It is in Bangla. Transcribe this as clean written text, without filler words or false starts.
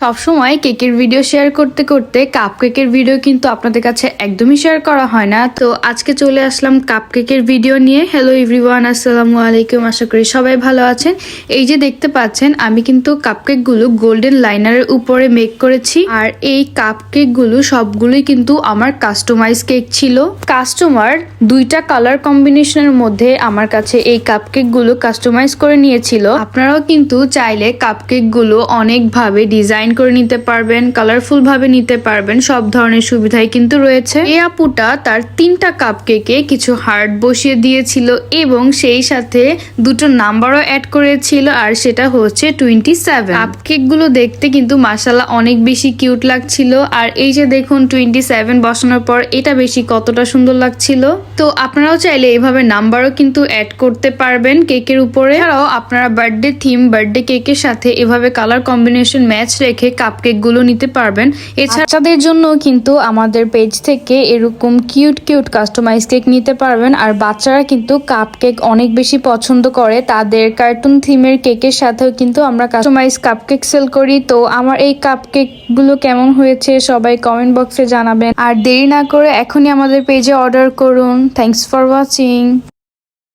সবসময় কেকের ভিডিও শেয়ার করতে করতে কাপকেকের ভিডিও কিন্তু আপনাদের কাছে একদমই শেয়ার করা হয় না। তো আজকে চলে আসলাম কাপকেকের ভিডিও নিয়ে। হ্যালো এভরিওয়ান, আসসালামু আলাইকুম। আশা করি সবাই ভালো আছেন। এই যে দেখতে পাচ্ছেন আমি কিন্তু কাপকেকগুলো গোল্ডেন লাইনারের উপরে মেক করেছি। আর এই কাপকেকগুলো সবগুলোই কিন্তু আমার কাস্টমাইজ কেক ছিল। কাস্টমার দুইটা কালার কম্বিনেশনের মধ্যে আমার কাছে এই কাপকেকগুলো কাস্টমাইজ করে নিয়েছিল। আপনারাও কিন্তু চাইলে কাপকেকগুলো অনেকভাবে ডিজাইন করে নিতে পারবেন, কালারফুল ভাবে নিতে পারবেন, সব ধরনের সুবিধাই কিন্তু রয়েছে। এই আপুটা তার 3টা কাপকেকে কিছু হার্ট বসিয়ে দিয়েছিল এবং সেই সাথে দুটো নাম্বারও অ্যাড করেছিল, আর সেটা হচ্ছে 27। কাপকেক গুলো দেখতে কিন্তু মাশাআল্লাহ অনেক বেশি কিউট লাগছিল। আর এই যে দেখুন 27 বসানোর পর এটা বেশি কতটা সুন্দর লাগছিল। তো আপনারাও চাইলে এইভাবে নাম্বারও কিন্তু অ্যাড করতে পারবেন কেকের উপরে। এছাড়াও আপনারা বার্থডে থিম, বার্থডে কেকের সাথে এভাবে কালার কম্বিনেশন ম্যাচ রেখে কাপকেক গুলো নিতে পারবেন। এছাড়াদের জন্য কিন্তু আমাদের পেজ থেকে এরকম কিউট কিউট কাস্টমাইজ কেক নিতে পারবেন। আর বাচ্চারা কিন্তু কাপকেক অনেক বেশি পছন্দ করে, তাদের কার্টুন থিমের কেকের সাথেও কিন্তু আমরা কাস্টমাইজ কাপকেক সেল করি। তো আমার এই কাপকেক গুলো কেমন হয়েছে সবাই কমেন্ট বক্সে জানাবেন। আর দেরি না করে এখনই আমাদের পেজে অর্ডার করুন। Thanks for watching.